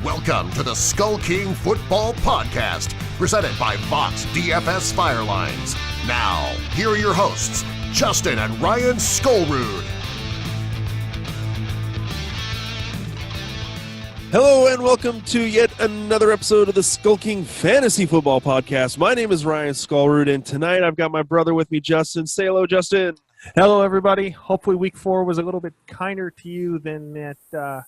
Welcome to the Skull King Football Podcast, presented by Fox DFS Firelines. Now, here are your hosts, Justin and Ryan Skullrood. Hello and welcome to yet another episode of the Skull King Fantasy Football Podcast. My name is Ryan Skullrood, and tonight I've got my brother with me, Justin. Say hello, Justin. Hello, everybody. Hopefully week 4 was a little bit kinder to you than that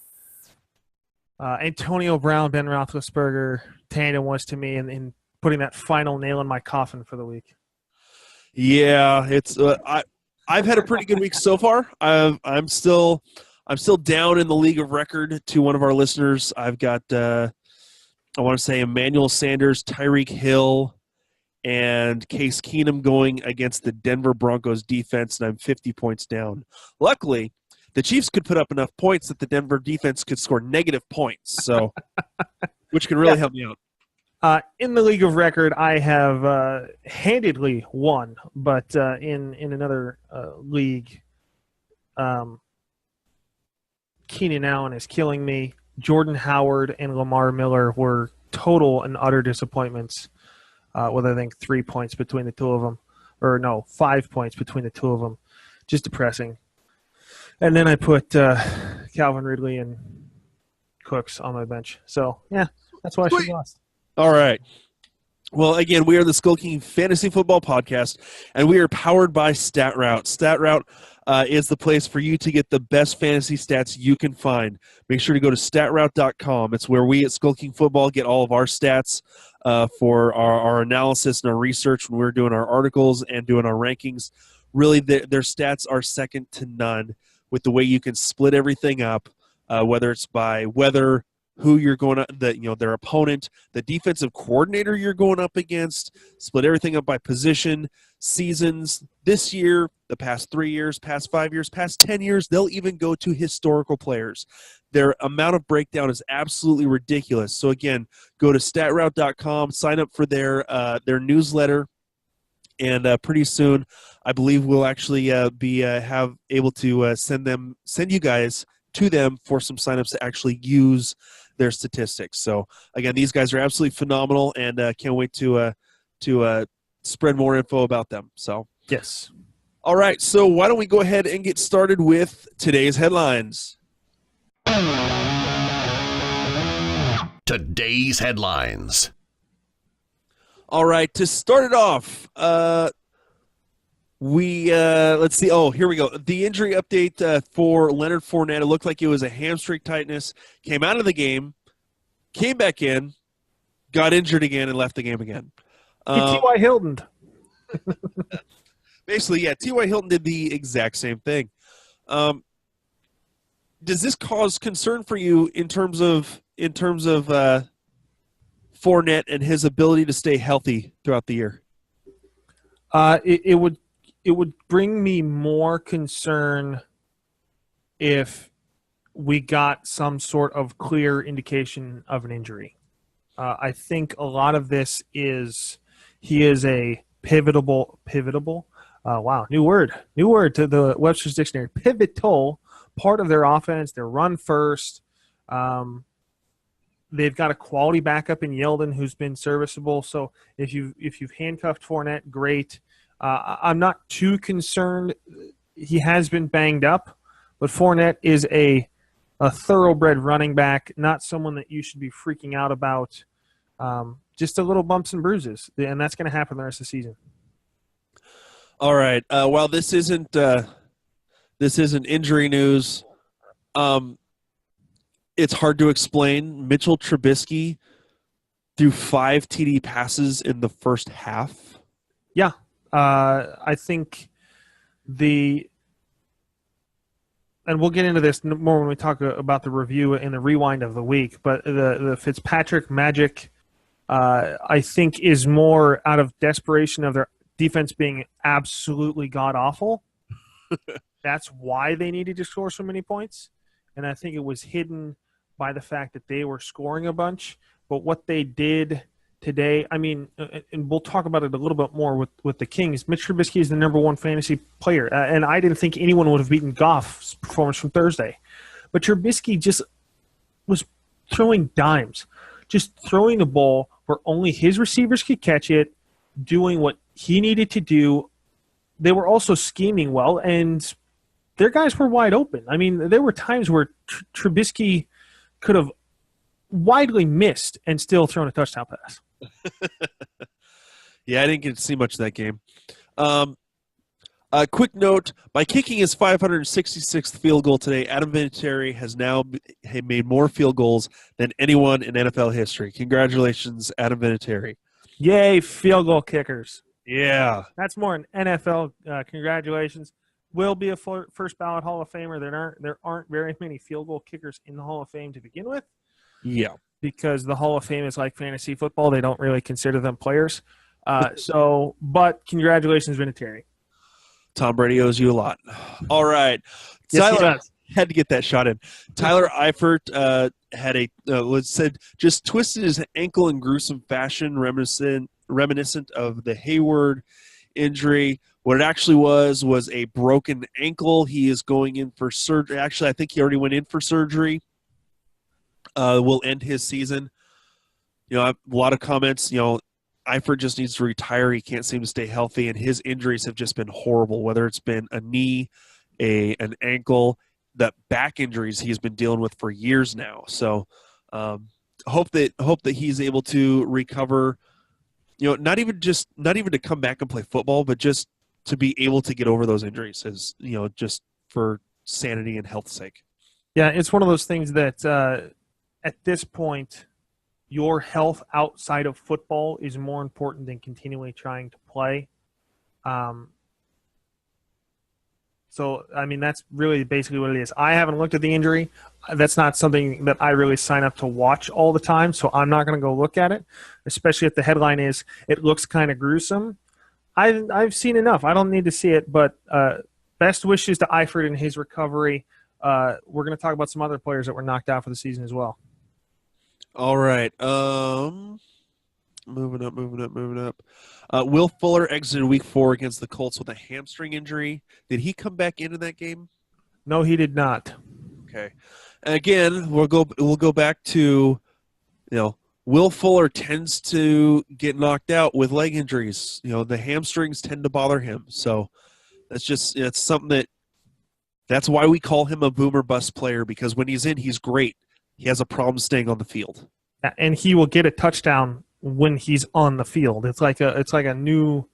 Antonio Brown, Ben Roethlisberger tandem was to me in putting that final nail in my coffin for the week. Yeah, it's I've had a pretty good week so far. I'm still down in the league of record to one of our listeners. I've got I want to say Emmanuel Sanders, Tyreek Hill, and Case Keenum going against the Denver Broncos defense, and I'm 50 points down. Luckily, the Chiefs could put up enough points that the Denver defense could score negative points, so which can really help me out. In the league of record, I have handedly won, but in another league, Keenan Allen is killing me. Jordan Howard and Lamar Miller were total and utter disappointments, with I think 3 points between the two of them. Or no, 5 points between the two of them. Just depressing. And then I put Calvin Ridley and Cooks on my bench. So, yeah, that's why she lost. All right. Well, again, we are the Skull King Fantasy Football Podcast, and we are powered by StatRoute. StatRoute is the place for you to get the best fantasy stats you can find. Make sure to go to statroute.com. It's where we at Skull King Football get all of our stats for our analysis and our research when we're doing our articles and doing our rankings. Really, their stats are second to none with the way you can split everything up, whether it's by weather, who you're going to, their opponent, the defensive coordinator you're going up against, split everything up by position, seasons, this year, the past 3 years, past 5 years, past 10 years. They'll even go to historical players. Their amount of breakdown is absolutely ridiculous. So again, go to statroute.com, sign up for their newsletter, and pretty soon, I believe we'll actually be able to send you guys to them for some signups to actually use their statistics. So again, these guys are absolutely phenomenal, and can't wait to spread more info about them. So yes. All right. So why don't we go ahead and get started with today's headlines? Today's headlines. All right. To start it off, let's see. Oh, here we go. The injury update for Leonard Fournette. It looked like it was a hamstring tightness. Came out of the game, came back in, got injured again, and left the game again. T.Y. Hilton. Basically, yeah. T.Y. Hilton did the exact same thing. Does this cause concern for you in terms of Fournette and his ability to stay healthy throughout the year? It would bring me more concern if we got some sort of clear indication of an injury. I think a lot of this is he is a pivotable. Wow, new word to the Webster's Dictionary. Pivotal part of their offense. Their run first. They've got a quality backup in Yeldon who's been serviceable. So if you've handcuffed Fournette, great. I'm not too concerned. He has been banged up, but Fournette is a thoroughbred running back, not someone that you should be freaking out about. Just a little bumps and bruises, and that's going to happen the rest of the season. All right. While this isn't injury news, it's hard to explain. Mitchell Trubisky threw 5 TD passes in the first half. Yeah. I think and we'll get into this more when we talk about the review and the rewind of the week, but the Fitzpatrick magic, I think, is more out of desperation of their defense being absolutely god-awful. That's why they needed to score so many points, and I think it was hidden by the fact that they were scoring a bunch, but what they did today, I mean, and we'll talk about it a little bit more with the Kings. Mitch Trubisky is the number 1 fantasy player, and I didn't think anyone would have beaten Goff's performance from Thursday. But Trubisky just was throwing dimes, just throwing the ball where only his receivers could catch it, doing what he needed to do. They were also scheming well, and their guys were wide open. I mean, there were times where Trubisky could have widely missed and still thrown a touchdown pass. Yeah, I didn't get to see much of that game. A quick note, by kicking his 566th field goal today, Adam Vinatieri has now made more field goals than anyone in NFL history. Congratulations, Adam Vinatieri. Yay, field goal kickers. Yeah. That's more an NFL congratulations. Will be a first ballot Hall of Famer. There aren't very many field goal kickers in the Hall of Fame to begin with. Yeah. Because the Hall of Fame is like fantasy football. They don't really consider them players. But congratulations, Vinatieri. Tom Brady owes you a lot. All right. Yes, Tyler he does. had to get that shot in. Tyler Eifert said just twisted his ankle in gruesome fashion, reminiscent of the Hayward injury. What it actually was a broken ankle. He is going in for surgery. Actually, I think he already went in for surgery. Will end his season. A lot of comments, Eifert just needs to retire. He can't seem to stay healthy, and his injuries have just been horrible, whether it's been a knee, an ankle, the back injuries he's been dealing with for years now. So hope that he's able to recover, not even to come back and play football, but just to be able to get over those injuries is, just for sanity and health's sake. Yeah, it's one of those things that at this point, your health outside of football is more important than continually trying to play. So, I mean, that's really basically what it is. I haven't looked at the injury. That's not something that I really sign up to watch all the time, so I'm not going to go look at it, especially if the headline is, it looks kind of gruesome. I've seen enough. I don't need to see it, but best wishes to Eifert in his recovery. We're going to talk about some other players that were knocked out for the season as well. All right. Moving up. Will Fuller exited Week 4 against the Colts with a hamstring injury. Did he come back into that game? No, he did not. Okay. Again, we'll go back to, Will Fuller tends to get knocked out with leg injuries. The hamstrings tend to bother him. So it's something that's why we call him a boomer bust player, because when he's in, he's great. He has a problem staying on the field. And he will get a touchdown when he's on the field. It's like a new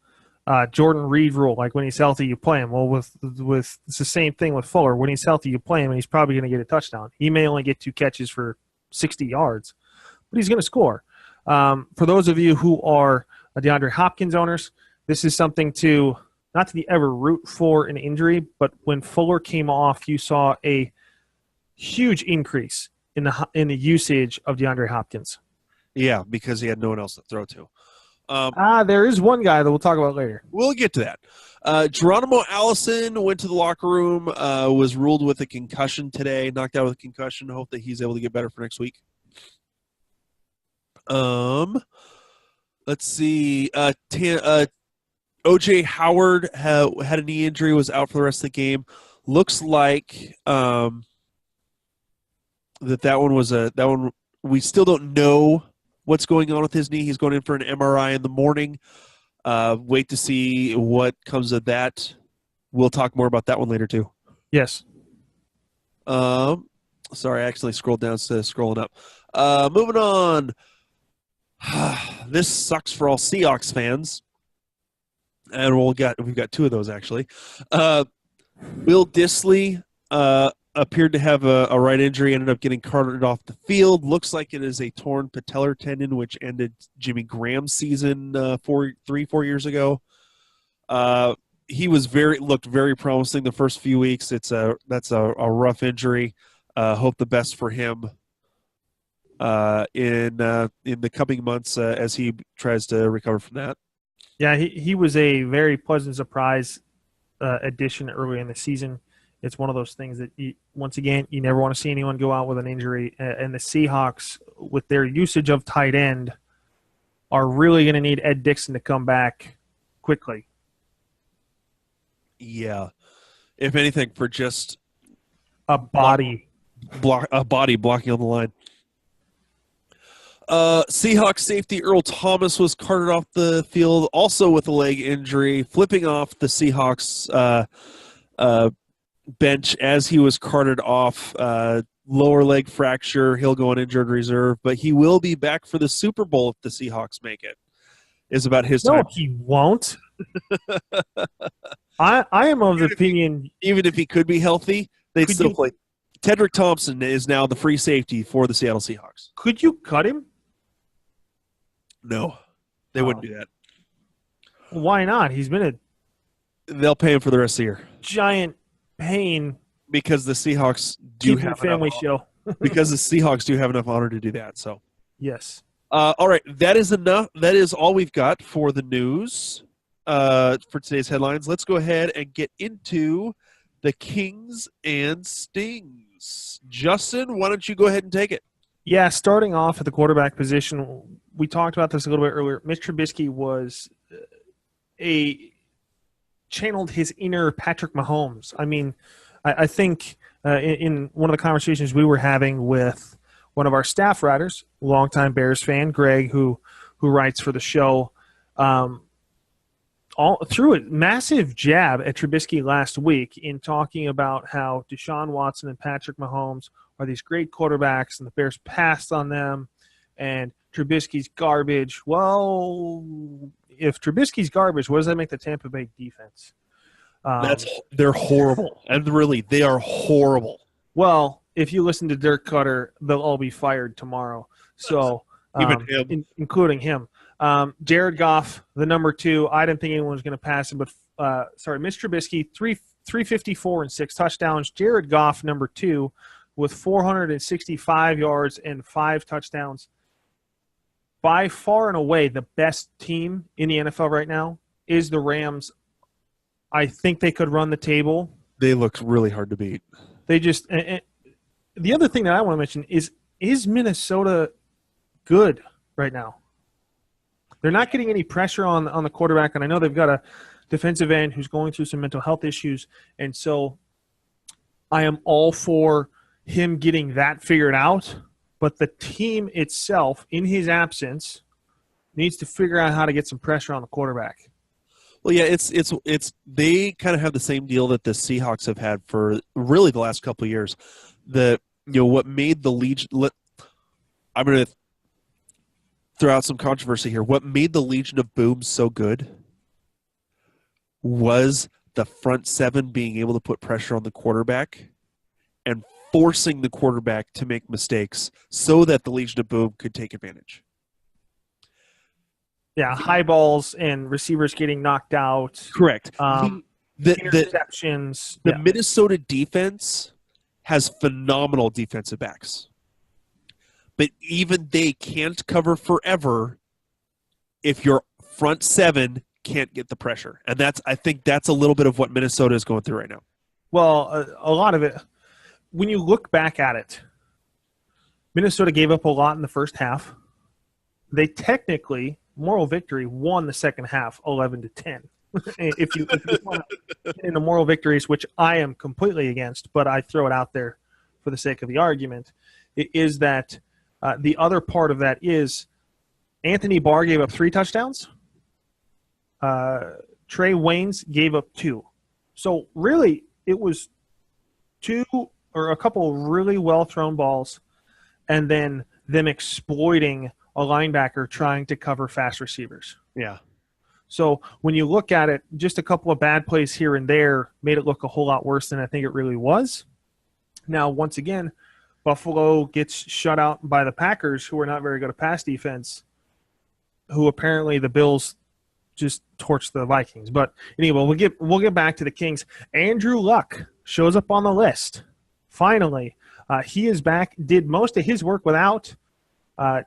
Jordan Reed rule. Like when he's healthy, you play him. Well, with it's the same thing with Fuller. When he's healthy, you play him, and he's probably going to get a touchdown. He may only get 2 catches for 60 yards, but he's going to score. For those of you who are DeAndre Hopkins owners, this is something to not to be ever root for an injury, but when Fuller came off, you saw a huge increase in the usage of DeAndre Hopkins. Yeah, because he had no one else to throw to. There is one guy that we'll talk about later. We'll get to that. Geronimo Allison went to the locker room, was ruled with a concussion today, knocked out with a concussion. Hope that he's able to get better for next week. Let's see. O.J. Howard had a knee injury, was out for the rest of the game. Looks like that one we still don't know what's going on with his knee. He's going in for an MRI in the morning. Wait to see what comes of that. We'll talk more about that one later too. Yes. Sorry, I actually scrolled down instead of scrolling up. Moving on. This sucks for all Seahawks fans. And we've got 2 of those actually. Will Dissly appeared to have a right injury, ended up getting carted off the field. Looks like it is a torn patellar tendon, which ended Jimmy Graham's season 4 years ago. He looked very promising the first few weeks. That's a rough injury. Hope the best for him in the coming months as he tries to recover from that. Yeah, he was a very pleasant surprise addition early in the season. It's one of those things that, once again, you never want to see anyone go out with an injury. And the Seahawks, with their usage of tight end, are really going to need Ed Dixon to come back quickly. Yeah. If anything, for just a body blocking on the line. Seahawks safety Earl Thomas was carted off the field, also with a leg injury, flipping off the Seahawks bench as he was carted off. Lower leg fracture. He'll go on injured reserve, but he will be back for the Super Bowl if the Seahawks make it. Is about his time. No, he won't. I am of the opinion. Even if he could be healthy, they'd still play. Tedrick Thompson is now the free safety for the Seattle Seahawks. Could you cut him? No, they wouldn't do that. Why not? He's been They'll pay him for the rest of the year. Giant pain. Because the Seahawks do have a family show. Because the Seahawks do have enough honor to do that. So yes. All right, that is enough. That is all we've got for the news for today's headlines. Let's go ahead and get into the Kings and Stings. Justin, why don't you go ahead and take it? Yeah, starting off at the quarterback position, we talked about this a little bit earlier. Mitch Trubisky was channeled his inner Patrick Mahomes. I mean, I think in one of the conversations we were having with one of our staff writers, longtime Bears fan, Greg, who writes for the show, threw a massive jab at Trubisky last week in talking about how Deshaun Watson and Patrick Mahomes are these great quarterbacks and the Bears passed on them and Trubisky's garbage. Well, if Trubisky's garbage, what does that make the Tampa Bay defense? They're horrible. And really, they are horrible. Well, if you listen to Dirk Cutter, they'll all be fired tomorrow. So, even him. Including him. Jared Goff, the number 2. I didn't think anyone was going to pass him, but Mitch Trubisky, 354 and 6 touchdowns. Jared Goff, number 2, with 465 yards and 5 touchdowns. By far and away, the best team in the NFL right now is the Rams. I think they could run the table. They look really hard to beat. They just the other thing that I want to mention is Minnesota good right now? They're not getting any pressure on the quarterback, and I know they've got a defensive end who's going through some mental health issues, and so I am all for him getting that figured out, but the team itself, in his absence, needs to figure out how to get some pressure on the quarterback. Well, yeah, it's they kind of have the same deal that the Seahawks have had for really the last couple of years. What made the Legion. I'm going to throw out some controversy here. What made the Legion of Boom so good was the front seven being able to put pressure on the quarterback and forcing the quarterback to make mistakes so that the Legion of Boom could take advantage. Yeah, high balls and receivers getting knocked out. Correct. Interceptions. The Minnesota defense has phenomenal defensive backs. But even they can't cover forever if your front seven can't get the pressure. And I think that's a little bit of what Minnesota is going through right now. Well, a lot of it, when you look back at it, Minnesota gave up a lot in the first half. They technically, moral victory, won the second half 11-10. if you want to get into moral victories, which I am completely against, but I throw it out there for the sake of the argument, it is that the other part of that is Anthony Barr gave up 3 touchdowns. Trey Waynes gave up 2. So really, it was 2 or a couple of really well-thrown balls and then them exploiting a linebacker trying to cover fast receivers. Yeah. So when you look at it, just a couple of bad plays here and there made it look a whole lot worse than I think it really was. Now, once again, Buffalo gets shut out by the Packers, who are not very good at pass defense, who apparently the Bills just torched the Vikings. But anyway, we'll get back to the Kings. Andrew Luck shows up on the list. Finally, he is back, did most of his work without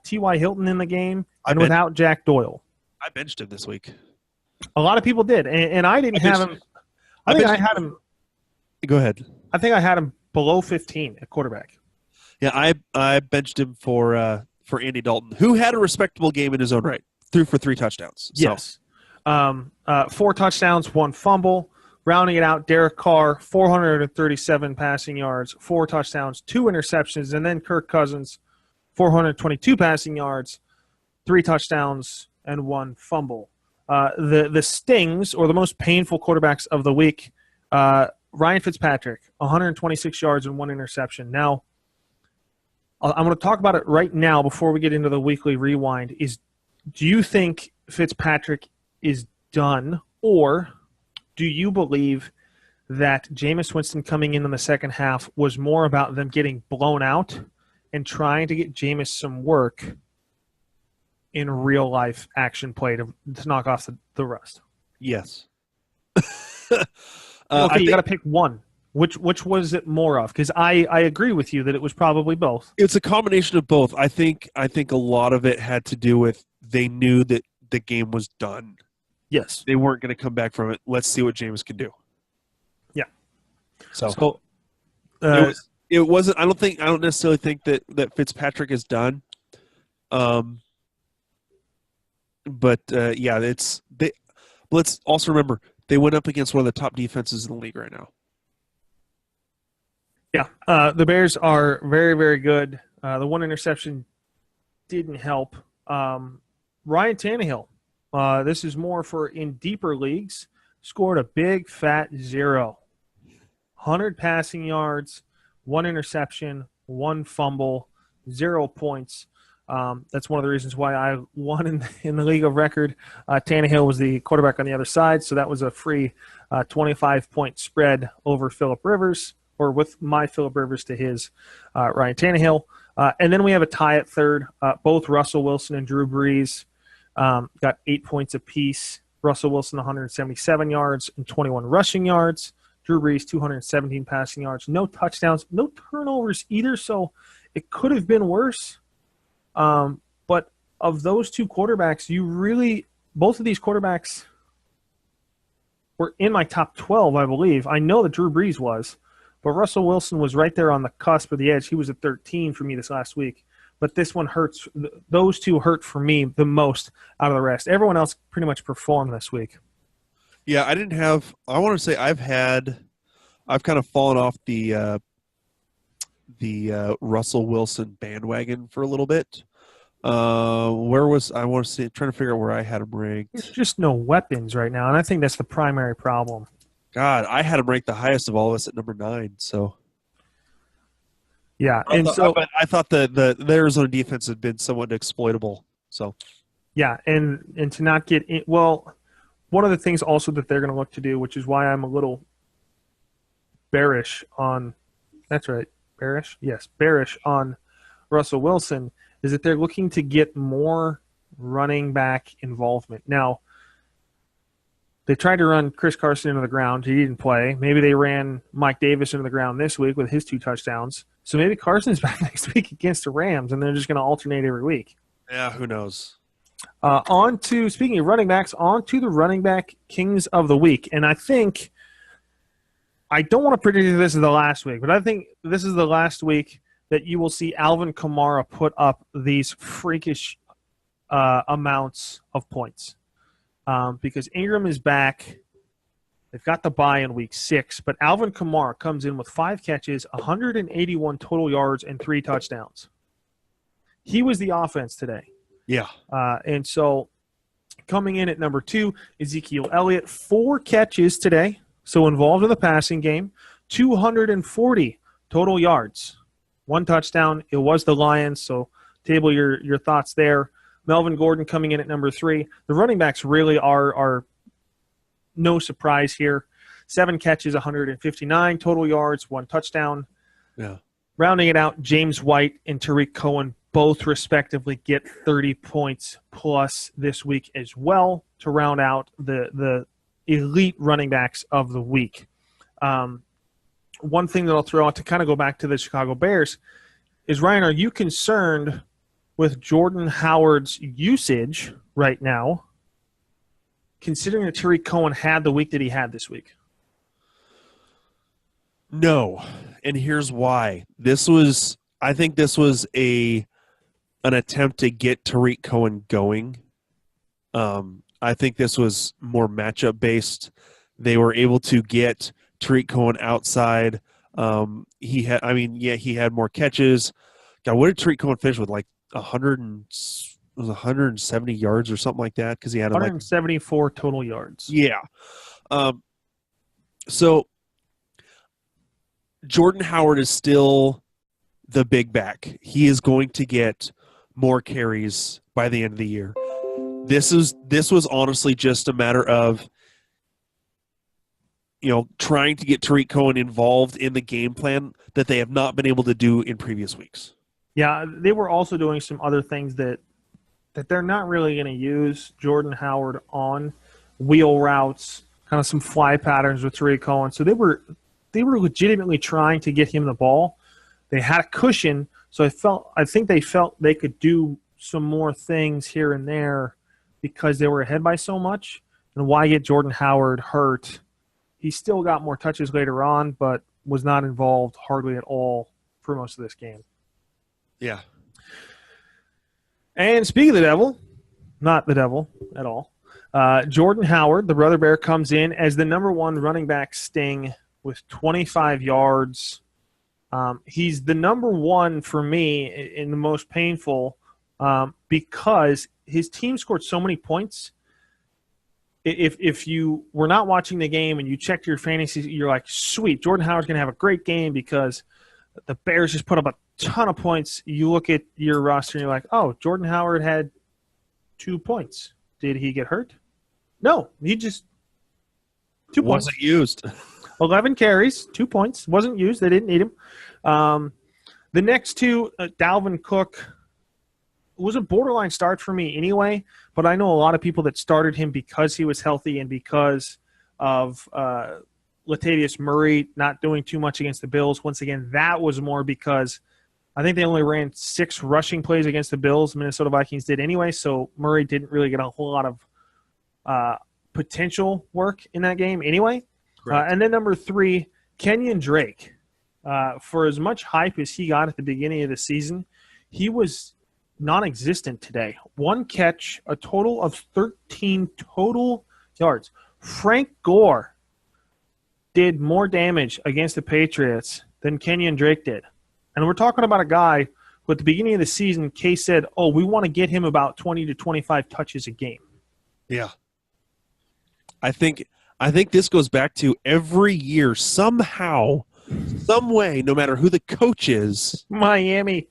T.Y. Hilton in the game and without Jack Doyle. I benched him this week. A lot of people did, and I didn't have him. I think I had him. Go ahead. I think I had him below 15 at quarterback. Yeah, I benched him for Andy Dalton, who had a respectable game in his own right. Threw for 3 touchdowns. So. Yes. 4 touchdowns, 1 fumble. Rounding it out, Derek Carr, 437 passing yards, 4 touchdowns, 2 interceptions, and then Kirk Cousins, 422 passing yards, 3 touchdowns, and 1 fumble. The stings, or the most painful quarterbacks of the week, Ryan Fitzpatrick, 126 yards and 1 interception. Now, I'm going to talk about it right now before we get into the weekly rewind. Do you think Fitzpatrick is done, or do you believe that Jameis Winston coming in the second half was more about them getting blown out and trying to get Jameis some work in real life action play to knock off the rust? Yes. Okay, you got to pick one. Which was it more of? Because I agree with you that it was probably both. It's a combination of both. I think a lot of it had to do with they knew that the game was done. Yes. They weren't going to come back from it. Let's see what James can do. Yeah. So it wasn't. I don't necessarily think that Fitzpatrick is done. But yeah, let's also remember they went up against one of the top defenses in the league right now. Yeah, the Bears are very, very good. The 1 interception didn't help. Ryan Tannehill, this is more for in deeper leagues, scored a big fat 0. 100 passing yards, 1 interception, 1 fumble, 0 points. That's one of the reasons why I won in the league of record. Tannehill was the quarterback on the other side, so that was a free 25-point spread over Phillip Rivers, or with my Phillip Rivers to his Ryan Tannehill. And then we have a tie at third. Both Russell Wilson and Drew Brees got 8 points apiece. Russell Wilson 177 yards and 21 rushing yards. Drew Brees 217 passing yards. No touchdowns, no turnovers either, so it could have been worse. But of those 2 quarterbacks, both of these quarterbacks were in my top 12, I believe. I know that Drew Brees was, but Russell Wilson was right there on the cusp of the edge. He was at 13 for me this last week. But this one hurts. Those 2 hurt for me the most out of the rest. Everyone else pretty much performed this week. Yeah, I want to say I've kind of fallen off the Russell Wilson bandwagon for a little bit. Where was I? Want to see, trying to figure out where I had him ranked. There's just no weapons right now, and I think that's the primary problem. God, I had him ranked the highest of all of us at number 9. So yeah, but I thought the Arizona defense had been somewhat exploitable. So yeah, and to not get in, well, one of the things also that they're going to look to do, which is why I'm a little bearish on. That's right. Bearish? Yes, bearish on Russell Wilson, is that they're looking to get more running back involvement. Now, they tried to run Chris Carson into the ground. He didn't play. Maybe they ran Mike Davis into the ground this week with his 2 touchdowns. So maybe Carson's back next week against the Rams, and they're just going to alternate every week. Yeah, who knows? Speaking of running backs, on to the running back kings of the week. And I don't want to predict this is the last week, but I think this is the last week that you will see Alvin Kamara put up these freakish amounts of points. Because Ingram is back. They've got the bye in week 6, but Alvin Kamara comes in with 5 catches, 181 total yards, and 3 touchdowns. He was the offense today. Yeah. And so coming in at number 2, Ezekiel Elliott, 4 catches today, so involved in the passing game, 240 total yards, 1 touchdown. It was the Lions, so table your thoughts there. Melvin Gordon coming in at number 3. The running backs really are no surprise here. 7 catches, 159 total yards, 1 touchdown. Yeah. Rounding it out, James White and Tariq Cohen both respectively get 30 points plus this week as well to round out the elite running backs of the week. One thing that I'll throw out to kind of go back to the Chicago Bears is, Ryan, are you concerned with Jordan Howard's usage right now, considering that Tariq Cohen had the week that he had this week? No, and here's why. I think this was an attempt to get Tariq Cohen going. I think this was more matchup based. They were able to get Tariq Cohen outside. He had more catches. God, what did Tariq Cohen finish with? Like 170 yards or something like that? Because he had 174 total yards. Yeah. So Jordan Howard is still the big back. He is going to get more carries by the end of the year. This was honestly just a matter of trying to get Tariq Cohen involved in the game plan that they have not been able to do in previous weeks. Yeah, they were also doing some other things that they're not really going to use Jordan Howard on, wheel routes, kind of some fly patterns with Tariq Cohen. So they were legitimately trying to get him the ball. They had a cushion, so I think they felt they could do some more things here and there because they were ahead by so much. And why get Jordan Howard hurt? He still got more touches later on, but was not involved hardly at all for most of this game. Yeah. And speaking of the devil, not the devil at all, Jordan Howard, the Brother Bear, comes in as the number one running back sting with 25 yards. He's the number one for me in the most painful because his team scored so many points. If you were not watching the game and you checked your fantasy, you're like, sweet, Jordan Howard's going to have a great game because the Bears just put up a ton of points. You look at your roster and you're like, oh, Jordan Howard had 2 points. Did he get hurt? No, he just 2 points. Wasn't used. 11 carries, 2 points. Wasn't used. They didn't need him. The next two, Dalvin Cook, was a borderline start for me anyway, but I know a lot of people that started him because he was healthy and because of Latavius Murray not doing too much against the Bills. Once again, that was more because I think they only ran 6 rushing plays against the Bills. Minnesota Vikings did anyway, so Murray didn't really get a whole lot of potential work in that game anyway. And then number 3, Kenyon Drake. For as much hype as he got at the beginning of the season, he was non-existent today. 1 catch, a total of 13 total yards. Frank Gore did more damage against the Patriots than Kenyon Drake did. And we're talking about a guy who at the beginning of the season, Case said, oh, we want to get him about 20 to 25 touches a game. Yeah. I think this goes back to every year, somehow, some way, no matter who the coach is, Miami.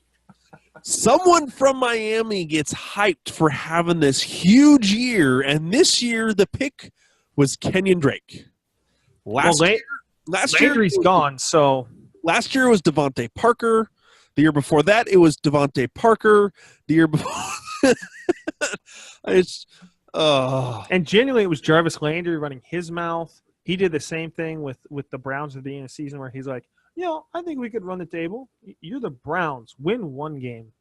Someone from Miami gets hyped for having this huge year, and this year the pick was Kenyon Drake. Last year Landry's gone, so last year it was Devontae Parker. The year before that it was Devontae Parker. The year before and genuinely it was Jarvis Landry running his mouth. He did the same thing with the Browns at the beginning of the season where he's like, I think we could run the table. You're the Browns. Win 1 game.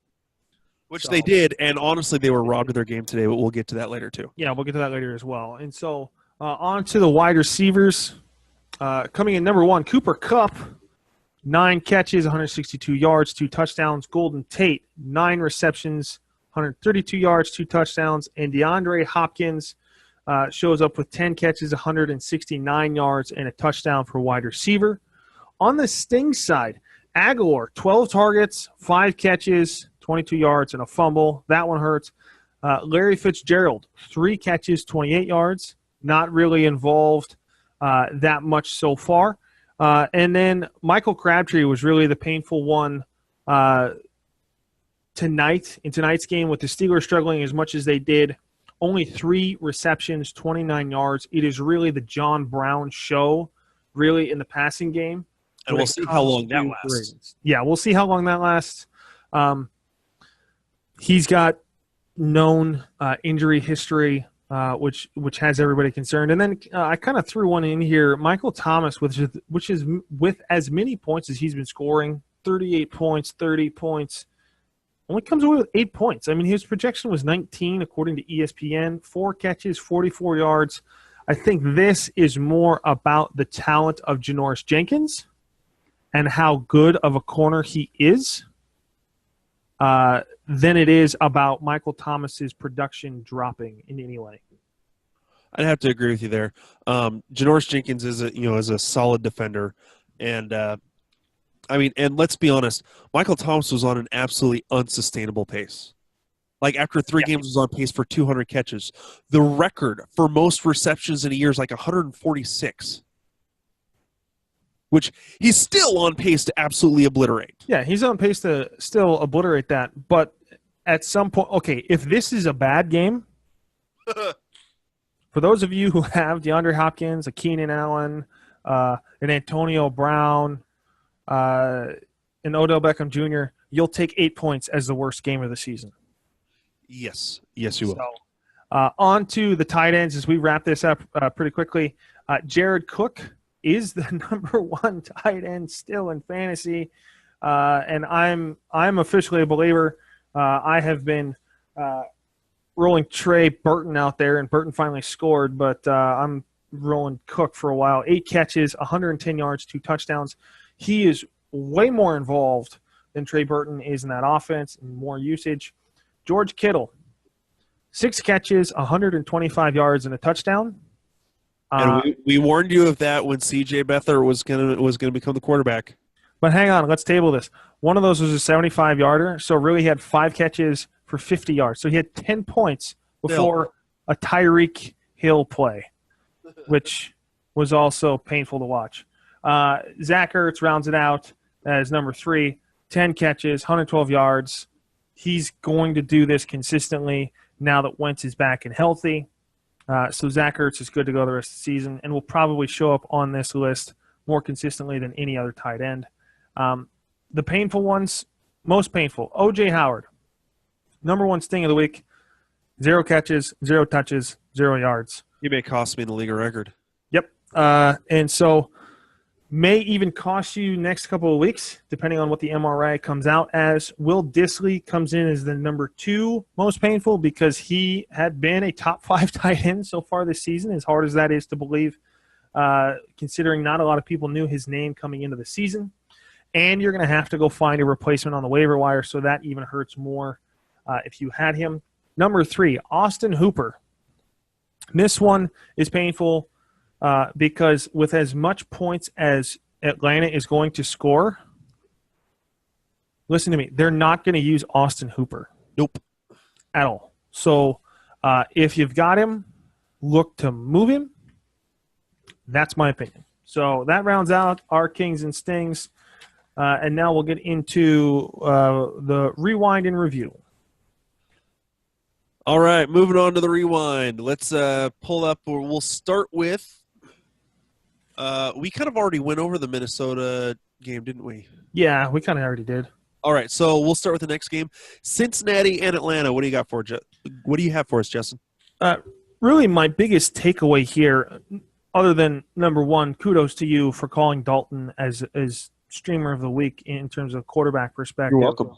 Which they did, and honestly, they were robbed of their game today, but we'll get to that later, too. Yeah, we'll get to that later as well. And so on to the wide receivers. Coming in number 1, Cooper Kupp, 9 catches, 162 yards, 2 touchdowns. Golden Tate, 9 receptions, 132 yards, 2 touchdowns. And DeAndre Hopkins shows up with 10 catches, 169 yards, and a touchdown for wide receiver. On the Sting side, Aguilar, 12 targets, 5 catches, 22 yards, and a fumble. That one hurts. Larry Fitzgerald, 3 catches, 28 yards. Not really involved that much so far. And then Michael Crabtree was really the painful one in tonight's game with the Steelers struggling as much as they did. Only 3 receptions, 29 yards. It is really the John Brown show, really, in the passing game. And we'll see how long that lasts. Yeah, we'll see how long that lasts. He's got known injury history, which has everybody concerned. And then I kind of threw one in here. Michael Thomas, which is with as many points as he's been scoring, 38 points, 30 points, only comes away with 8 points. I mean, his projection was 19 according to ESPN. 4 catches, 44 yards. I think this is more about the talent of Janoris Jenkins and how good of a corner he is than it is about Michael Thomas's production dropping in any way. I'd have to agree with you there. Janoris Jenkins is a solid defender, and I mean, and let's be honest, Michael Thomas was on an absolutely unsustainable pace. Like after 3 games was on pace for 200 catches. The record for most receptions in a year is like 146. Which he's still on pace to absolutely obliterate. Yeah, he's on pace to still obliterate that. But at some point, okay, if this is a bad game, for those of you who have DeAndre Hopkins, a Keenan Allen, an Antonio Brown, an Odell Beckham Jr., you'll take 8 points as the worst game of the season. Yes, you will. So, on to the tight ends as we wrap this up pretty quickly. Jared Cook is the number 1 tight end still in fantasy, and I'm officially a believer. I have been rolling Trey Burton out there, and Burton finally scored, but I'm rolling Cook for a while. 8 catches, 110 yards, 2 touchdowns. He is way more involved than Trey Burton is in that offense and more usage. George Kittle, 6 catches, 125 yards, and a touchdown. And we warned you of that when C.J. Beathard was gonna become the quarterback. But hang on, let's table this. One of those was a 75-yarder, so really he had 5 catches for 50 yards. So he had 10 points before a Tyreek Hill play, which was also painful to watch. Zach Ertz rounds it out as number 3, 10 catches, 112 yards. He's going to do this consistently now that Wentz is back and healthy. So Zach Ertz is good to go the rest of the season and will probably show up on this list more consistently than any other tight end. The painful ones, most painful, O.J. Howard, number 1 sting of the week, 0 catches, 0 touches, 0 yards. He may cost me the league record. Yep. And so may even cost you next couple of weeks, depending on what the MRI comes out as. Will Dissly comes in as the number 2 most painful because he had been a top 5 tight end so far this season, as hard as that is to believe, considering not a lot of people knew his name coming into the season. And you're going to have to go find a replacement on the waiver wire, so that even hurts more if you had him. Number 3, Austin Hooper. This one is painful because with as much points as Atlanta is going to score, listen to me, they're not going to use Austin Hooper. Nope. At all. So if you've got him, look to move him. That's my opinion. So that rounds out our Kings and Stings. And now we'll get into the rewind and review. All right, moving on to the rewind. Let's pull up. We'll start with we kind of already went over the Minnesota game, didn't we? Yeah, we kind of already did. All right, so we'll start with the next game. Cincinnati and Atlanta. What do you got for What do you have for us, Justin? Really, my biggest takeaway here, other than number 1, kudos to you for calling Dalton as streamer of the week in terms of quarterback perspective. You're welcome.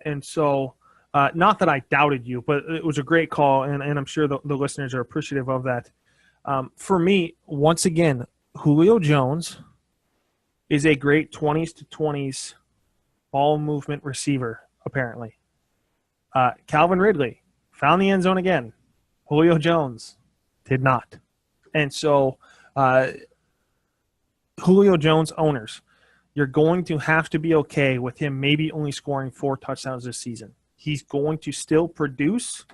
And so, not that I doubted you, but it was a great call, and I'm sure the listeners are appreciative of that. For me, once again, Julio Jones is a great 20s to 20s ball movement receiver, apparently. Calvin Ridley found the end zone again. Julio Jones did not. And so, Julio Jones owners, you're going to have to be okay with him maybe only scoring 4 touchdowns this season. He's going to still produce.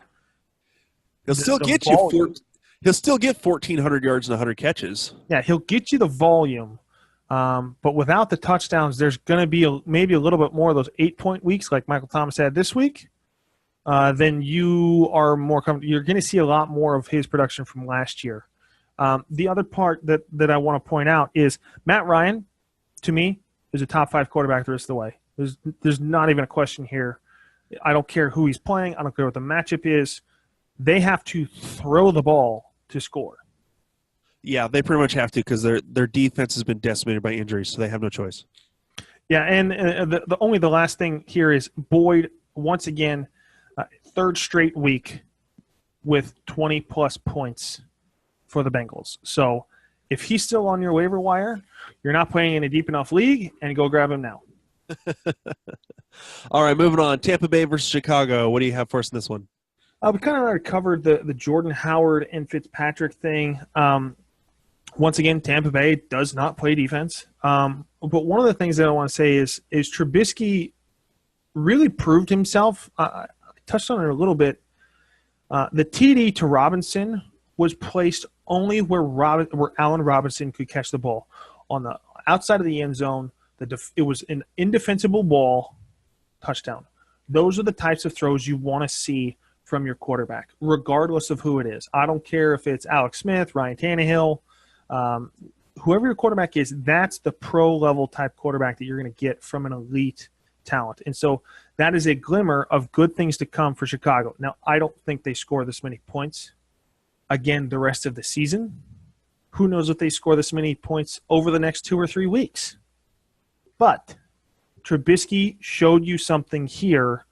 He'll still get you. He'll still get 1,400 yards and 100 catches. Yeah, he'll get you the volume, but without the touchdowns, there's going to be maybe a little bit more of those 8-point weeks, like Michael Thomas had this week. Then you are more comfortable. You're going to see a lot more of his production from last year. The other part that I want to point out is Matt Ryan, to me, is a top 5 quarterback the rest of the way. There's not even a question here. I don't care who he's playing. I don't care what the matchup is. They have to throw the ball to score. Yeah, they pretty much have to because their defense has been decimated by injuries, so they have no choice. Yeah, and the last thing here is Boyd, once again, 3rd straight week with 20-plus points for the Bengals. So if he's still on your waiver wire, you're not playing in a deep enough league, and go grab him now. All right, moving on. Tampa Bay versus Chicago. What do you have for us in this one? We kind of already covered the Jordan Howard and Fitzpatrick thing. Once again, Tampa Bay does not play defense. But one of the things that I want to say is Trubisky really proved himself. I touched on it a little bit. The TD to Robinson was placed only where Allen Robinson could catch the ball. On the outside of the end zone, it was an indefensible ball, touchdown. Those are the types of throws you want to see from your quarterback, regardless of who it is. I don't care if it's Alex Smith, Ryan Tannehill, whoever your quarterback is, that's the pro-level type quarterback that you're going to get from an elite talent. And so that is a glimmer of good things to come for Chicago. Now, I don't think they score this many points again the rest of the season. Who knows if they score this many points over the next 2 or 3 weeks. But Trubisky showed you something here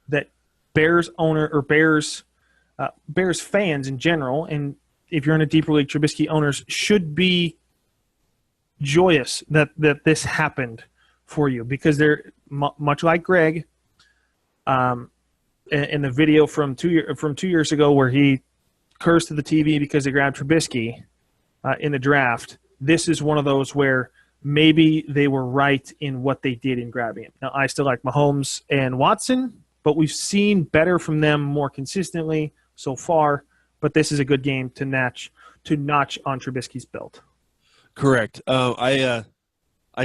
that Bears fans in general, and if you're in a deeper league, Trubisky owners should be joyous that this happened for you, because they're much like Greg in the video from 2 years ago where he cursed to the TV because they grabbed Trubisky in the draft. This is one of those where maybe they were right in what they did in grabbing him. Now, I still like Mahomes and Watson, but we've seen better from them more consistently so far. But this is a good game to notch on Trubisky's belt. Correct. I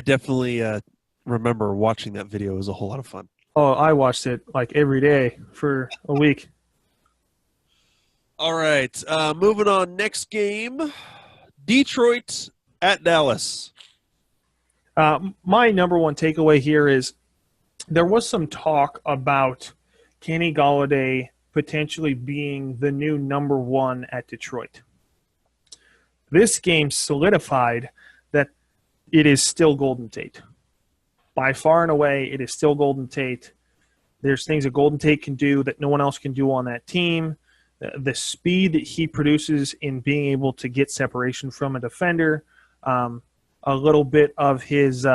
definitely remember watching that video. It was a whole lot of fun. Oh, I watched it like every day for a week. All right. Moving on. Next game, Detroit at Dallas. My number one takeaway here is there was some talk about Kenny Golladay potentially being the new number one at Detroit. This game solidified that it is still Golden Tate. By far and away, it is still Golden Tate. There's things that Golden Tate can do that no one else can do on that team. The speed that he produces in being able to get separation from a defender, a little bit of his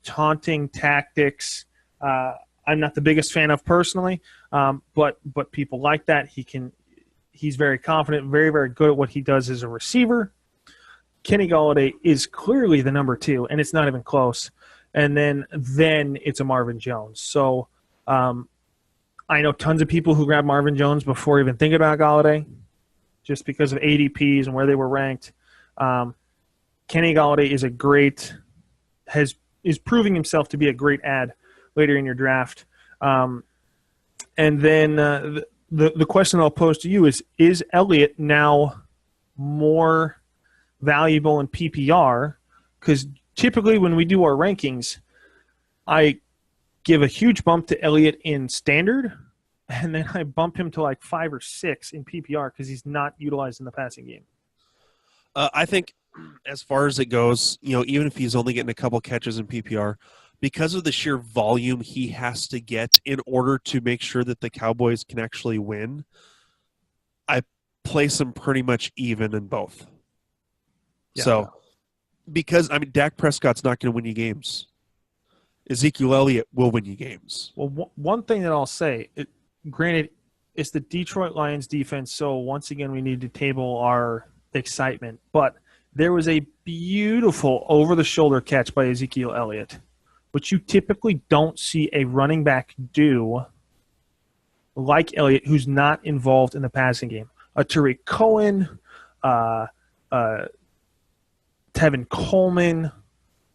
taunting tactics, I'm not the biggest fan of personally, but people like that. He's very confident, very, very good at what he does as a receiver. Kenny Golladay is clearly the number two, and it's not even close. And then it's a Marvin Jones. So I know tons of people who grabbed Marvin Jones before even thinking about Golladay, just because of ADPs and where they were ranked. Kenny Golladay is proving himself to be a great add later in your draft. And then the question I'll pose to you is Elliott now more valuable in PPR? Because typically when we do our rankings, I give a huge bump to Elliott in standard, and then I bump him to like 5 or 6 in PPR because he's not utilized in the passing game. I think as far as it goes, even if he's only getting a couple catches in PPR, because of the sheer volume he has to get in order to make sure that the Cowboys can actually win, I place him pretty much even in both. Yeah. So, because, Dak Prescott's not going to win you games. Ezekiel Elliott will win you games. Well, one thing that I'll say, granted, it's the Detroit Lions defense, so once again we need to table our excitement, but there was a beautiful over-the-shoulder catch by Ezekiel Elliott, which you typically don't see a running back do like Elliott, who's not involved in the passing game. A Tariq Cohen, Tevin Coleman,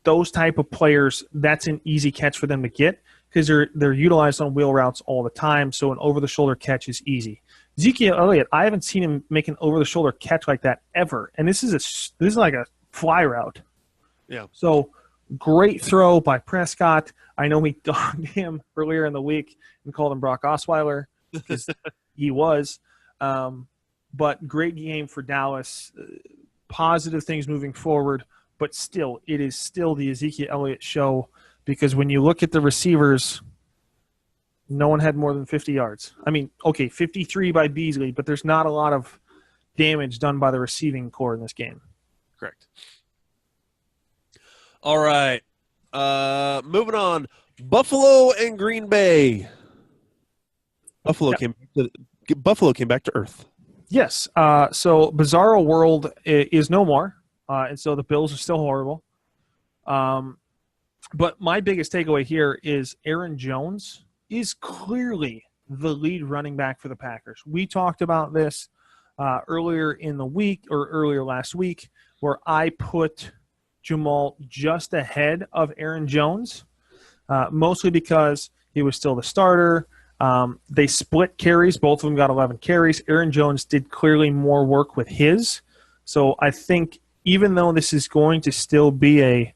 those type of players, that's an easy catch for them to get because they're utilized on wheel routes all the time, so an over-the-shoulder catch is easy. Ezekiel Elliott, I haven't seen him make an over-the-shoulder catch like that ever, and this is like a fly route. Yeah. So great throw by Prescott. I know we dogged him earlier in the week and called him Brock Osweiler because he was. But great game for Dallas. Positive things moving forward, but still, it is still the Ezekiel Elliott show because when you look at the receivers, no one had more than 50 yards. 53 by Beasley, but there's not a lot of damage done by the receiving core in this game. Correct. All right. Moving on. Buffalo and Green Bay. Buffalo came back to earth. Yes. So Bizarro World is no more. and so the Bills are still horrible. But my biggest takeaway here is Aaron Jones is clearly the lead running back for the Packers. We talked about this earlier in the week or earlier last week, where I put Jamal just ahead of Aaron Jones, mostly because he was still the starter. They split carries. Both of them got 11 carries. Aaron Jones did clearly more work with his. So I think even though this is going to still be a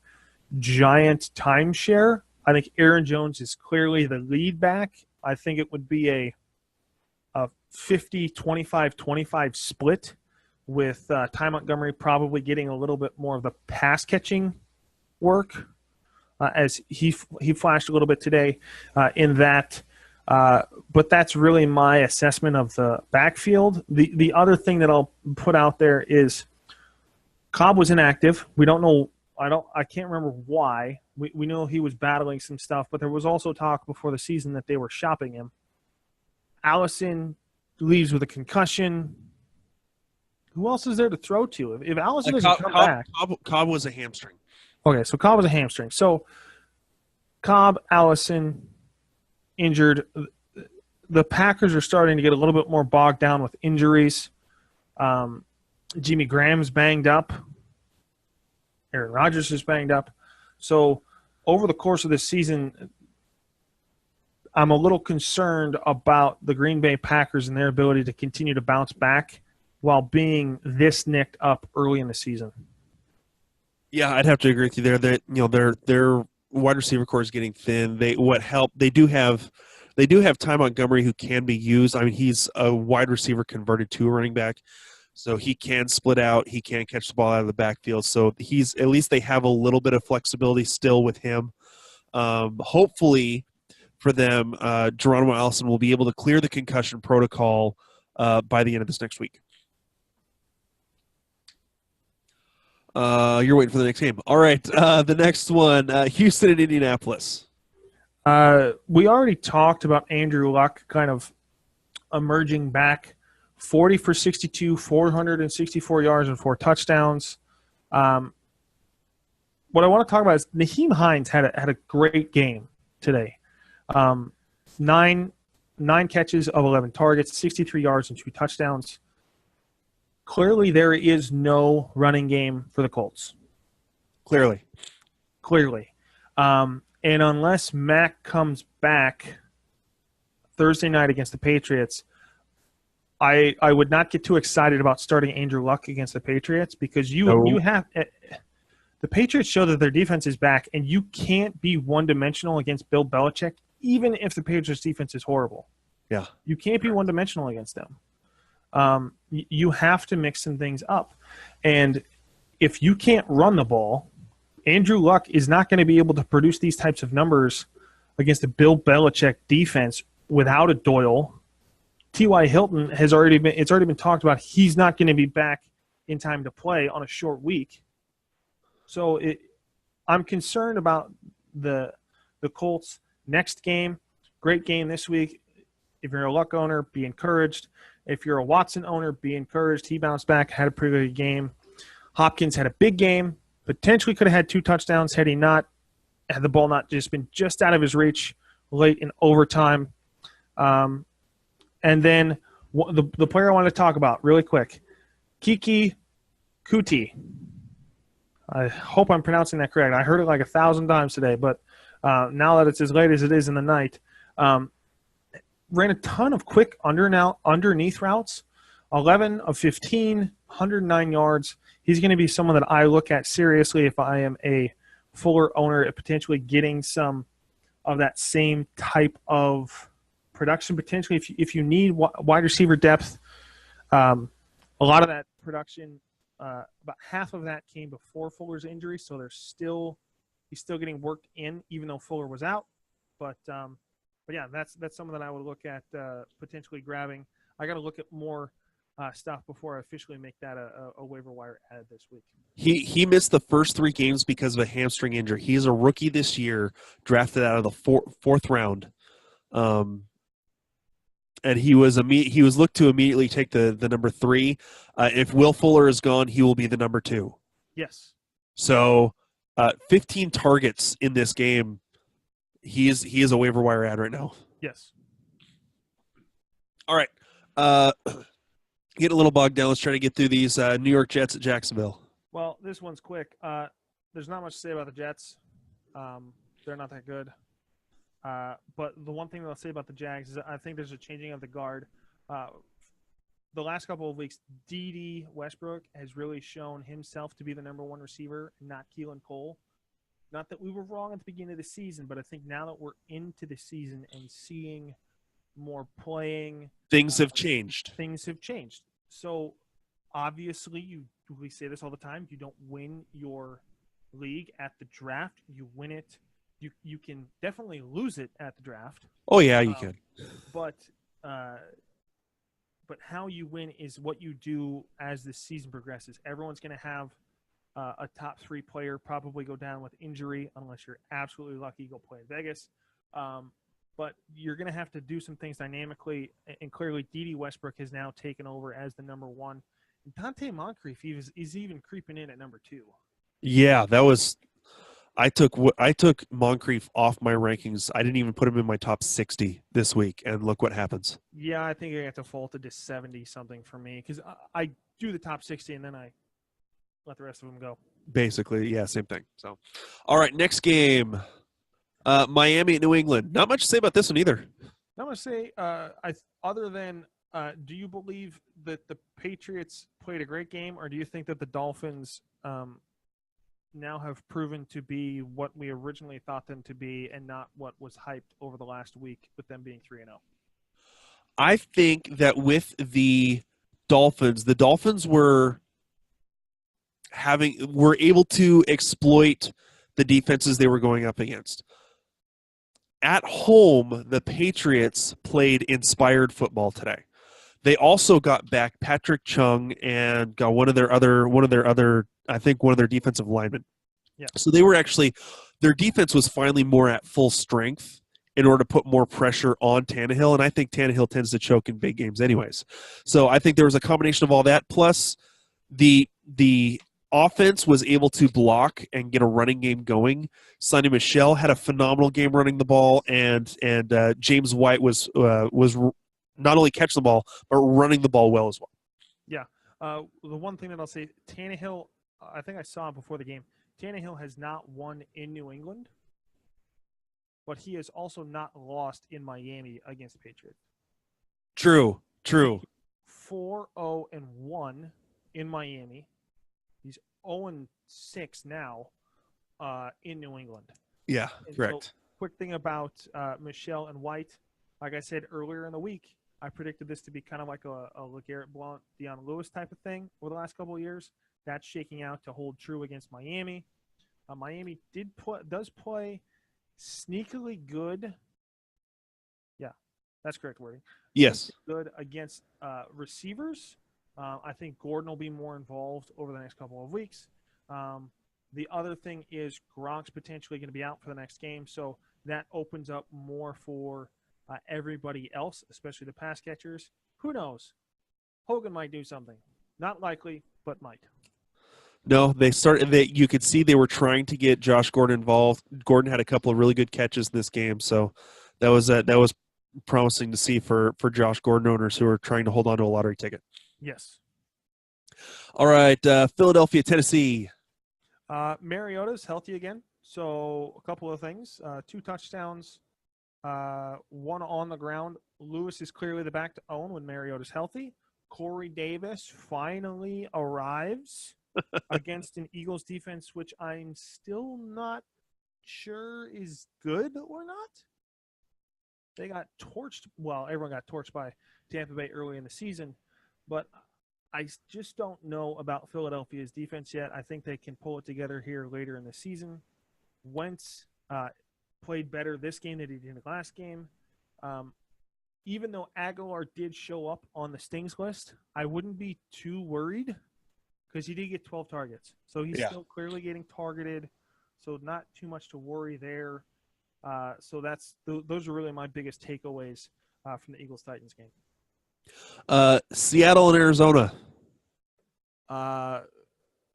giant timeshare, I think Aaron Jones is clearly the lead back. I think it would be a 50-25-25 split, with Ty Montgomery probably getting a little bit more of the pass-catching work, as he flashed a little bit today in that. But that's really my assessment of the backfield. The other thing that I'll put out there is Cobb was inactive. We don't know. I can't remember why. We know he was battling some stuff, but there was also talk before the season that they were shopping him. Allison leaves with a concussion. Who else is there to throw to? If Allison doesn't come back, Cobb was a hamstring. Okay, so Cobb was a hamstring. So Cobb, Allison, injured. The Packers are starting to get a little bit more bogged down with injuries. Jimmy Graham's banged up. Aaron Rodgers is banged up. So over the course of this season, I'm a little concerned about the Green Bay Packers and their ability to continue to bounce back while being this nicked up early in the season. Yeah, I'd have to agree with you there. That their wide receiver core is getting thin. They do have Ty Montgomery, who can be used. I mean, he's a wide receiver converted to a running back, so he can split out. He can catch the ball out of the backfield. So at least they have a little bit of flexibility still with him. Hopefully for them, Geronimo Allison will be able to clear the concussion protocol by the end of this next week. You're waiting for the next game. All right, the next one, Houston and Indianapolis. We already talked about Andrew Luck kind of emerging back, 40 for 62, 464 yards and 4 touchdowns. What I want to talk about is Nyheim Hines had a great game today. 9 catches of 11 targets, 63 yards and 2 touchdowns. Clearly, there is no running game for the Colts. Clearly. And unless Mack comes back Thursday night against the Patriots, I would not get too excited about starting Andrew Luck against the Patriots, because you have the Patriots show that their defense is back, and you can't be one-dimensional against Bill Belichick, even if the Patriots defense is horrible. Yeah, you can't be one-dimensional against them. You have to mix some things up. And if you can't run the ball, Andrew Luck is not going to be able to produce these types of numbers against a Bill Belichick defense without a Doyle. T.Y. Hilton it's already been talked about. He's not going to be back in time to play on a short week. So I'm concerned about the Colts' next game. Great game this week. If you're a Luck owner, be encouraged. If you're a Watson owner, be encouraged. He bounced back, had a pretty good game. Hopkins had a big game. Potentially could have had 2 touchdowns had the ball not just been just out of his reach late in overtime. And then the player I wanted to talk about really quick, Kiki Kuti. I hope I'm pronouncing that correct. I heard it like 1,000 times today, but now that it's as late as it is in the night, ran a ton of quick underneath routes, 11 of 15, 109 yards. He's going to be someone that I look at seriously if I am a Fuller owner at potentially getting some of that same type of production. Potentially, if you need wide receiver depth, a lot of that production, about half of that came before Fuller's injury, so he's still getting worked in, even though Fuller was out. But yeah, that's someone that I would look at potentially grabbing. I got to look at more stuff before I officially make that a waiver wire ad this week. He missed the first 3 games because of a hamstring injury. He's a rookie this year, drafted out of the fourth round, and he was looked to immediately take the number 3. If Will Fuller is gone, he will be the number 2. Yes. So 15 targets in this game. He is a waiver wire ad right now. Yes. All right. Get a little bogged down. Let's try to get through these. New York Jets at Jacksonville. Well, this one's quick. There's not much to say about the Jets. They're not that good. But the one thing that I'll say about the Jags is I think there's a changing of the guard. The last couple of weeks, D.D. Westbrook has really shown himself to be the number one receiver, not Keelan Cole. Not that we were wrong at the beginning of the season, but I think now that we're into the season and seeing more playing, Things have changed. Things have changed. So obviously, we say this all the time, you don't win your league at the draft. You win it. You can definitely lose it at the draft. Oh, yeah, you can. But how you win is what you do as the season progresses. Everyone's going to have a top 3 player probably go down with injury unless you're absolutely lucky, go play in Vegas. But you're going to have to do some things dynamically, and clearly D.D. Westbrook has now taken over as the number 1. And Dante Moncrief is even creeping in at number 2. Yeah, that was – I took Moncrief off my rankings. I didn't even put him in my top 60 this week, and look what happens. Yeah, I think I have to fall to just 70-something for me because I do the top 60 and then I let the rest of them go. Basically, yeah, same thing. So, all right, next game. Miami at New England. Not much to say about this one either. Not much to say. Other than, do you believe that the Patriots played a great game, or do you think that the Dolphins now have proven to be what we originally thought them to be, and not what was hyped over the last week with them being 3-0? I think that with the Dolphins were able to exploit the defenses they were going up against. At home, the Patriots played inspired football today. They also got back Patrick Chung and got one of their defensive linemen. Yeah. So they were their defense was finally more at full strength in order to put more pressure on Tannehill, and I think Tannehill tends to choke in big games anyways. So I think there was a combination of all that, plus the offense was able to block and get a running game going. Sonny Michel had a phenomenal game running the ball, and James White was not only catching the ball, but running the ball well as well. Yeah. The one thing that I'll say, Tannehill, I think I saw it before the game, Tannehill has not won in New England, but he has also not lost in Miami against the Patriots. True. 4-0-1 in Miami. He's 0-6 now in New England. Yeah, and correct. So, quick thing about Michelle and White. Like I said earlier in the week, I predicted this to be kind of like a LeGarrette Blount, Deion Lewis type of thing over the last couple of years. That's shaking out to hold true against Miami. Miami does play sneakily good. Yeah, that's correct wording. Yes. Good against receivers. I think Gordon will be more involved over the next couple of weeks. The other thing is Gronk's potentially going to be out for the next game, so that opens up more for everybody else, especially the pass catchers. Who knows? Hogan might do something. Not likely, but might. No, you could see they were trying to get Josh Gordon involved. Gordon had a couple of really good catches in this game, so that was promising to see for Josh Gordon owners who are trying to hold on to a lottery ticket. Yes. All right, Philadelphia, Tennessee. Mariota's healthy again, so a couple of things. 2 touchdowns, 1 on the ground. Lewis is clearly the back to own when Mariota's healthy. Corey Davis finally arrives against an Eagles defense, which I'm still not sure is good or not. They got torched. Well, everyone got torched by Tampa Bay early in the season, but I just don't know about Philadelphia's defense yet. I think they can pull it together here later in the season. Wentz played better this game than he did in the last game. Even though Aguilar did show up on the stings list, I wouldn't be too worried because he did get 12 targets. So he's still clearly getting targeted, so not too much to worry there. So those are really my biggest takeaways from the Eagles-Titans game. Seattle and Arizona.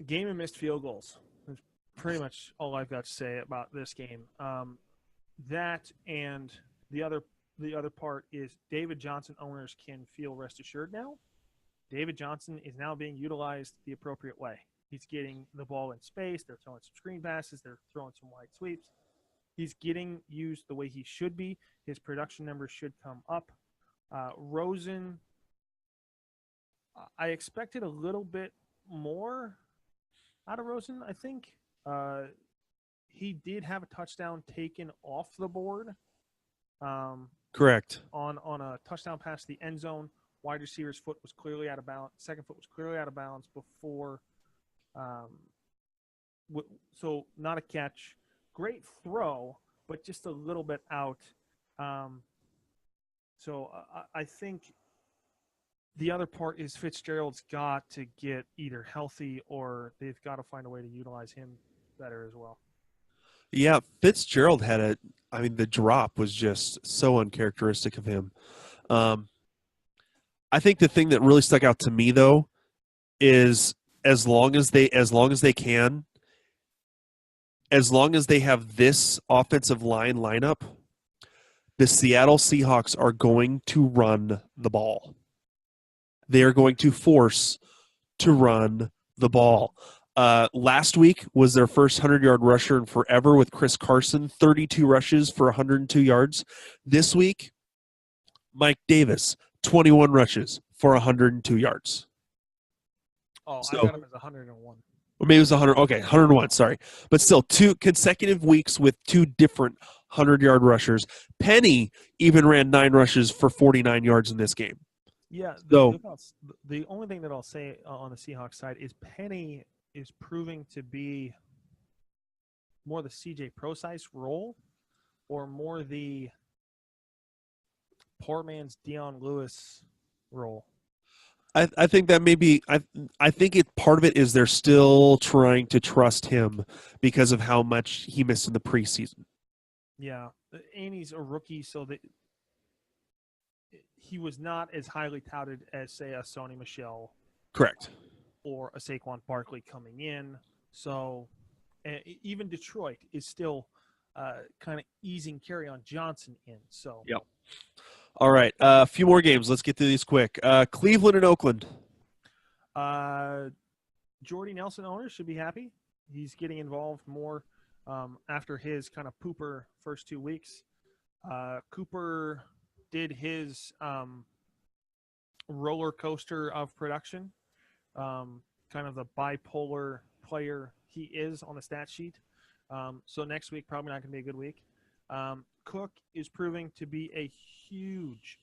Game and missed field goals. That's pretty much all I've got to say about this game. That and the other part is David Johnson owners can feel rest assured now. David Johnson is now being utilized the appropriate way. He's getting the ball in space. They're throwing some screen passes. They're throwing some wide sweeps. He's getting used the way he should be. His production numbers should come up. Rosen, I expected a little bit more out of Rosen, I think. He did have a touchdown taken off the board. Correct. On a touchdown pass to the end zone. Wide receiver's foot was clearly out of bounds. Second foot was clearly out of bounds before. So not a catch. Great throw, but just a little bit out. So I think the other part is Fitzgerald's got to get either healthy or they've got to find a way to utilize him better as well. Yeah, Fitzgerald had the drop was just so uncharacteristic of him. I think the thing that really stuck out to me though is as long as they have this offensive lineup, the Seattle Seahawks are going to run the ball. They are going to force to run the ball. Last week was their first 100-yard rusher in forever with Chris Carson, 32 rushes for 102 yards. This week, Mike Davis, 21 rushes for 102 yards. Oh, so, I got him as 101. Or maybe it was 100. Okay, 101, sorry. But still, 2 consecutive weeks with 2 different 100-yard rushers. Penny even ran 9 rushes for 49 yards in this game. Yeah, the only thing that I'll say on the Seahawks side is Penny is proving to be more the CJ Procise role or more the poor man's Deion Lewis role. I think that maybe I think part of it is they're still trying to trust him because of how much he missed in the preseason. Yeah, and he's a rookie, so that he was not as highly touted as, say, a Sony Michel. Correct. Or a Saquon Barkley coming in. So even Detroit is still kind of easing Kerryon Johnson in. So yep. All right, a few more games. Let's get through these quick. Cleveland and Oakland. Jordy Nelson owners should be happy. He's getting involved more after his kind of pooper first 2 weeks. Cooper did his roller coaster of production, kind of the bipolar player he is on the stat sheet. So next week, probably not going to be a good week. Cook is proving to be a huge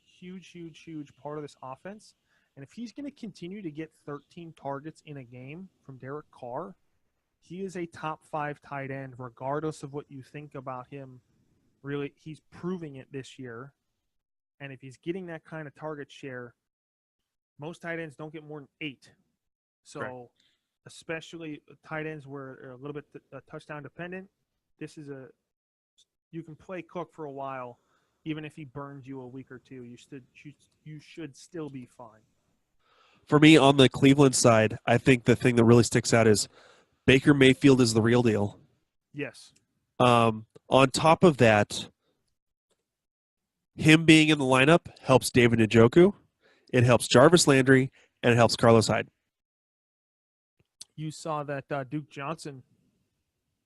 part of this offense. And if he's going to continue to get 13 targets in a game from Derek Carr, he is a top 5 tight end, regardless of what you think about him. Really, he's proving it this year. And if he's getting that kind of target share, most tight ends don't get more than 8. So right. Especially tight ends where they're a little bit touchdown dependent, you can play Cook for a while. Even if he burns you a week or two, you should still be fine. For me, on the Cleveland side, I think the thing that really sticks out is Baker Mayfield is the real deal. Yes. On top of that, him being in the lineup helps David Njoku, it helps Jarvis Landry, and it helps Carlos Hyde. You saw that Duke Johnson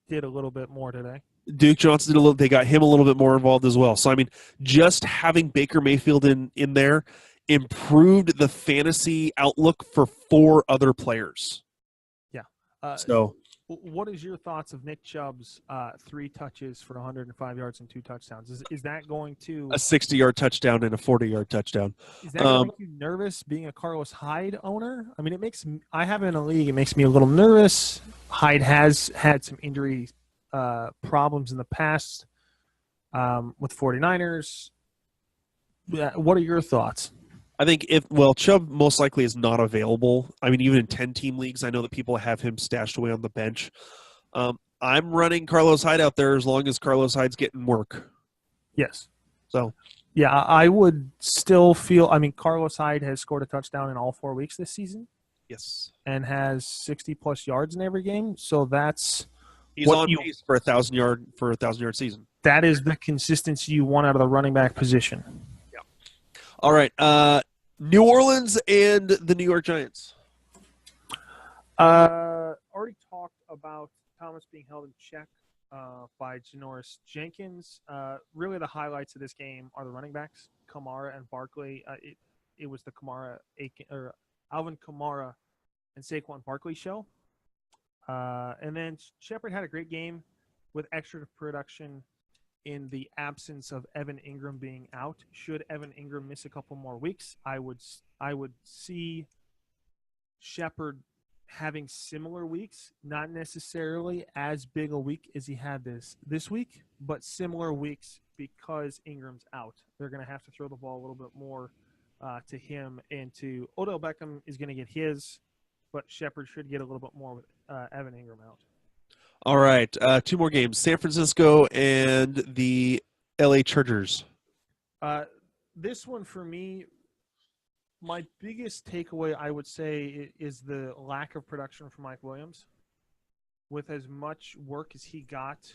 did a little bit more today. Duke Johnson did a little. They got him a little bit more involved as well. So I mean, just having Baker Mayfield in there improved the fantasy outlook for 4 other players. Yeah. So, what is your thoughts of Nick Chubb's 3 touches for 105 yards and 2 touchdowns? Is that going to a 60-yard touchdown and a 40-yard touchdown? Is that going to make you nervous being a Carlos Hyde owner? I mean, I have him in a league. It makes me a little nervous. Hyde has had some injury problems in the past with 49ers. What are your thoughts? I think Chubb most likely is not available. I mean, even in 10-team leagues, I know that people have him stashed away on the bench. I'm running Carlos Hyde out there as long as Carlos Hyde's getting work. Yes. So, yeah, I would still feel – I mean, Carlos Hyde has scored a touchdown in all 4 weeks this season. Yes. and has 60-plus yards in every game. So He's on pace for a 1,000-yard season. that is the consistency you want out of the running back position. Yeah. All right. New Orleans and the New York Giants. Already talked about Thomas being held in check by Janoris Jenkins. Really, the highlights of this game are the running backs, Kamara and Barkley. It was the Alvin Kamara and Saquon Barkley show. And then Shepard had a great game with extra production in the absence of Evan Ingram being out. Should Evan Ingram miss a couple more weeks, I would see Shepard having similar weeks, not necessarily as big a week as he had this week, but similar weeks because Ingram's out. They're going to have to throw the ball a little bit more to him and to Odell Beckham is going to get his, but Shepard should get a little bit more with Evan Ingram out. All right. 2 more games, San Francisco and the LA Chargers. This one for me, my biggest takeaway, I would say, is the lack of production from Mike Williams. With as much work as he got,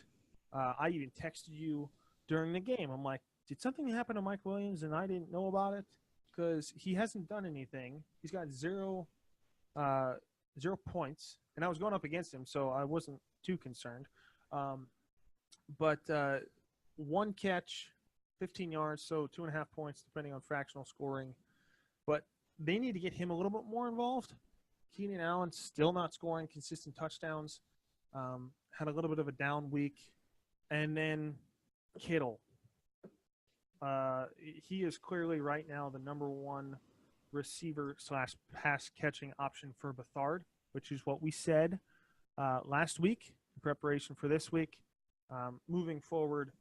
I even texted you during the game. I'm like, did something happen to Mike Williams and I didn't know about it? Because he hasn't done anything. He's got zero points, and I was going up against him, so I wasn't too concerned. But 1 catch, 15 yards, so 2.5 points depending on fractional scoring. But they need to get him a little bit more involved. Keenan Allen still not scoring consistent touchdowns. Had a little bit of a down week. And then Kittle. He is clearly right now the number 1 receiver/pass catching option for Beathard, which is what we said last week in preparation for this week. Moving forward,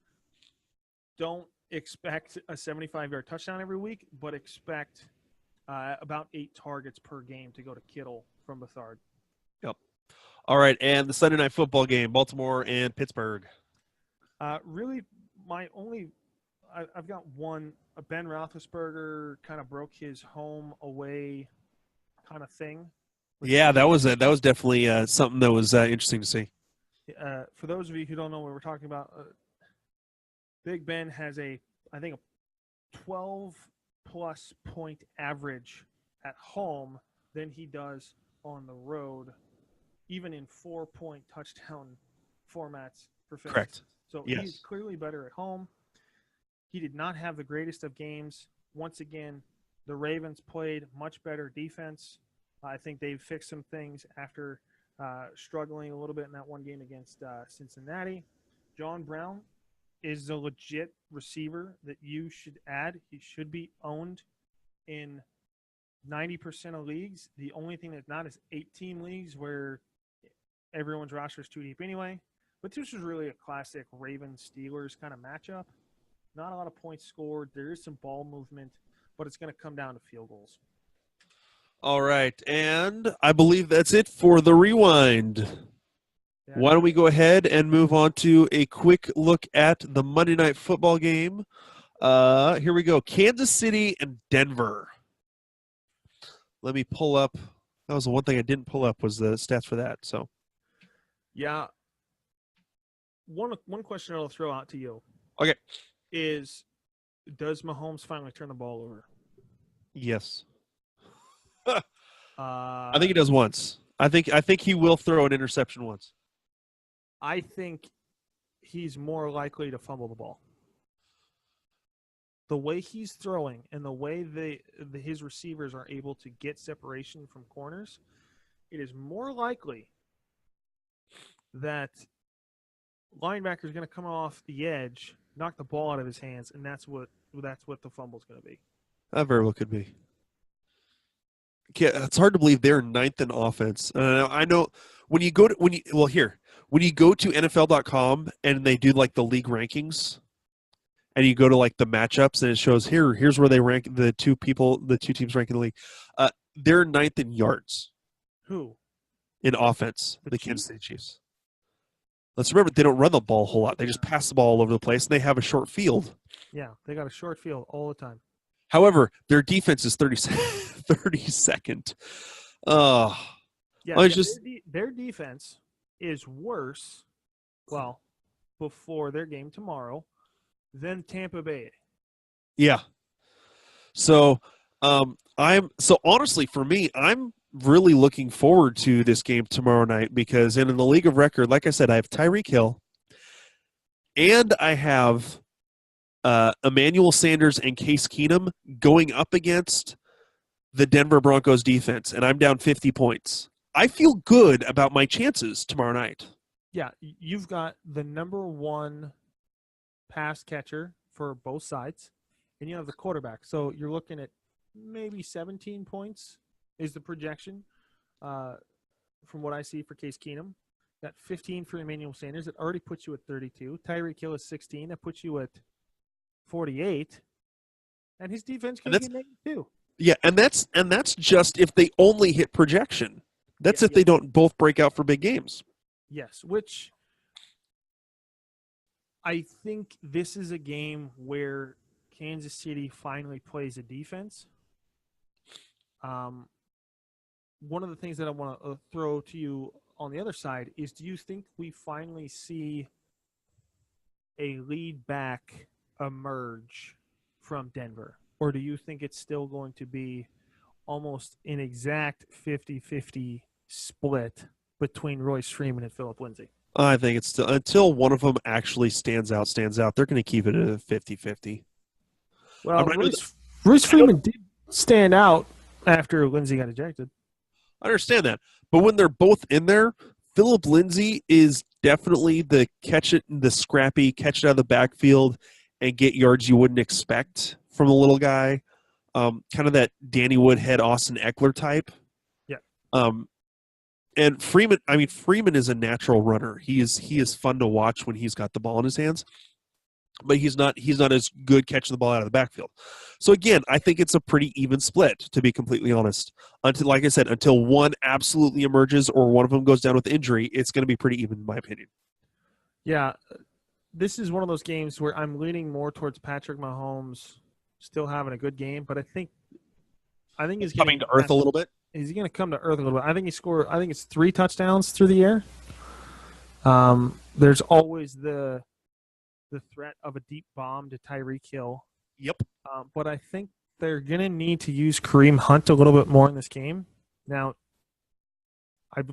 don't expect a 75-yard touchdown every week, but expect about 8 targets per game to go to Kittle from Beathard. Yep. All right, and the Sunday night football game, Baltimore and Pittsburgh. Really, I've got one. Ben Roethlisberger kind of broke his home away kind of thing. Yeah, that was definitely something that was interesting to see. For those of you who don't know what we're talking about, Big Ben has I think a 12-plus point average at home than he does on the road, even in 4-point touchdown formats for fantasy. Correct. So yes. He's clearly better at home. He did not have the greatest of games. Once again, the Ravens played much better defense. I think they've fixed some things after struggling a little bit in that one game against Cincinnati. John Brown is a legit receiver that you should add. He should be owned in 90% of leagues. The only thing that's not is 8-team leagues where everyone's roster is too deep anyway. But this was really a classic Ravens-Steelers kind of matchup. Not a lot of points scored. There is some ball movement, but it's going to come down to field goals. All right, and I believe that's it for the rewind. Yeah. Why don't we go ahead and move on to a quick look at the Monday Night Football game. Here we go. Kansas City and Denver. Let me pull up. That was the one thing I didn't pull up was the stats for that. So, yeah. One question I'll throw out to you. Okay. Is, does Mahomes finally turn the ball over? Yes. I think he does once. I think he will throw an interception once. I think he's more likely to fumble the ball. The way he's throwing and the way his receivers are able to get separation from corners, it is more likely that linebacker is going to come off the edge, knock the ball out of his hands, and that's what the fumble is going to be. That very well could be. It's hard to believe they're 9th in offense. I know when you go to NFL.com and they do like the league rankings, and you go to like the matchups and it shows here's where they rank the two teams ranking the league. They're 9th in yards. Who? In offense, the Kansas City Chiefs. Let's remember they don't run the ball a whole lot. They just pass the ball all over the place, and they have a short field. Yeah, they got a short field all the time. However, their defense is 32nd. Their defense is worse, well, before their game tomorrow, than Tampa Bay. Yeah. So, honestly, for me, I'm really looking forward to this game tomorrow night because in the league of record, like I said, I have Tyreek Hill and I have Emmanuel Sanders and Case Keenum going up against the Denver Broncos defense, and I'm down 50 points. I feel good about my chances tomorrow night. Yeah, you've got the number one pass catcher for both sides, and you have the quarterback. So you're looking at maybe 17 points is the projection from what I see for Case Keenum. Got 15 for Emmanuel Sanders. That already puts you at 32. Tyreek Hill is 16. That puts you at 48. And his defense can get -2. Yeah, and that's just if they only hit projection. That's if they don't both break out for big games. Yes, which I think this is a game where Kansas City finally plays a defense. One of the things that I want to throw to you on the other side is, do you think we finally see a lead back emerge from Denver? Or do you think it's still going to be almost an exact 50-50 split between Royce Freeman and Phillip Lindsay? I think it's still, until one of them actually stands out, they're going to keep it at a 50-50. Well, Royce Freeman did stand out after Lindsay got ejected. I understand that. But when they're both in there, Phillip Lindsay is definitely the scrappy, catch it out of the backfield and get yards you wouldn't expect from a little guy. Kind of that Danny Woodhead, Austin Eckler type. Yeah. And Freeman is a natural runner. He is fun to watch when he's got the ball in his hands. But he's not as good catching the ball out of the backfield. So again, I think it's a pretty even split, to be completely honest. Until one absolutely emerges or one of them goes down with injury, it's going to be pretty even in my opinion. Yeah, this is one of those games where I'm leaning more towards Patrick Mahomes still having a good game, but I think he's coming to earth a little bit. Is he going to come to earth a little bit? I think it's 3 touchdowns through the air. There's always the threat of a deep bomb to Tyreek Hill. Yep. But I think they're going to need to use Kareem Hunt a little bit more in this game. Now, I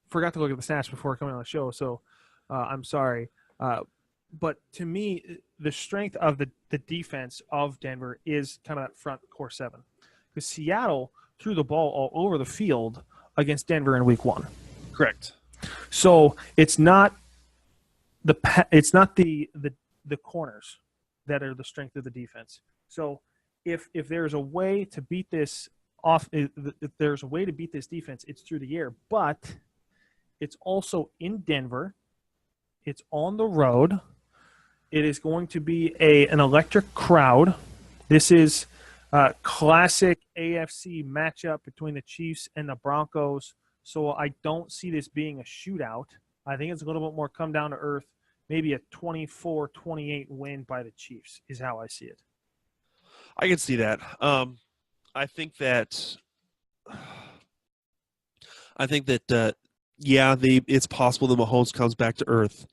forgot to look at the stats before coming on the show, so I'm sorry. But to me, the strength of the defense of Denver is kind of that front core 7. Because Seattle threw the ball all over the field against Denver in Week 1. Correct. So it's not the corners that are the strength of the defense. So if there's a way to beat this if there's a way to beat this defense, it's through the air. But it's also in Denver. It's on the road. It is going to be an electric crowd. This is a classic AFC matchup between the Chiefs and the Broncos. So I don't see this being a shootout. I think it's a little bit more come down to earth. Maybe a 24-28 win by the Chiefs is how I see it. I can see that. I think that it's possible that Mahomes comes back to earth.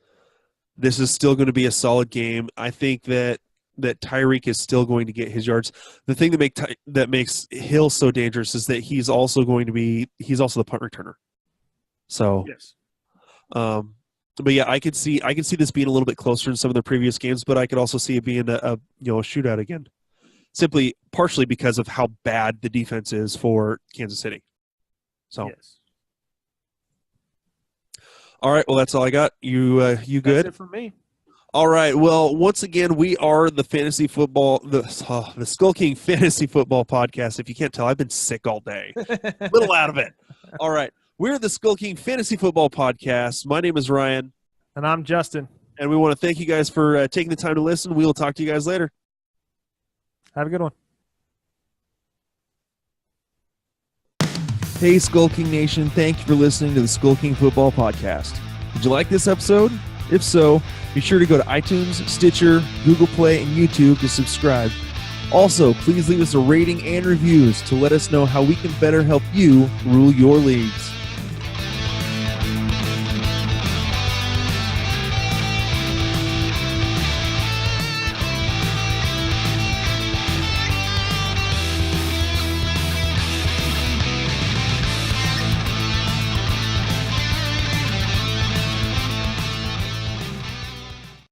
This is still going to be a solid game. I think that Tyreek is still going to get his yards. The thing that makes Hill so dangerous is that he's also the punt returner. So yes. But yeah, I could see this being a little bit closer in some of the previous games, but I could also see it being a shootout again. Simply partially because of how bad the defense is for Kansas City. So yes. All right, well that's all I got. You good? That's it for me. All right. Well, once again, we are the fantasy football, the Skull King Fantasy Football Podcast. If you can't tell, I've been sick all day. A little out of it. All right. We're the Skull King Fantasy Football Podcast. My name is Ryan. And I'm Justin. And we want to thank you guys for taking the time to listen. We will talk to you guys later. Have a good one. Hey, Skull King Nation. Thank you for listening to the Skull King Football Podcast. Did you like this episode? If so, be sure to go to iTunes, Stitcher, Google Play, and YouTube to subscribe. Also, please leave us a rating and reviews to let us know how we can better help you rule your leagues.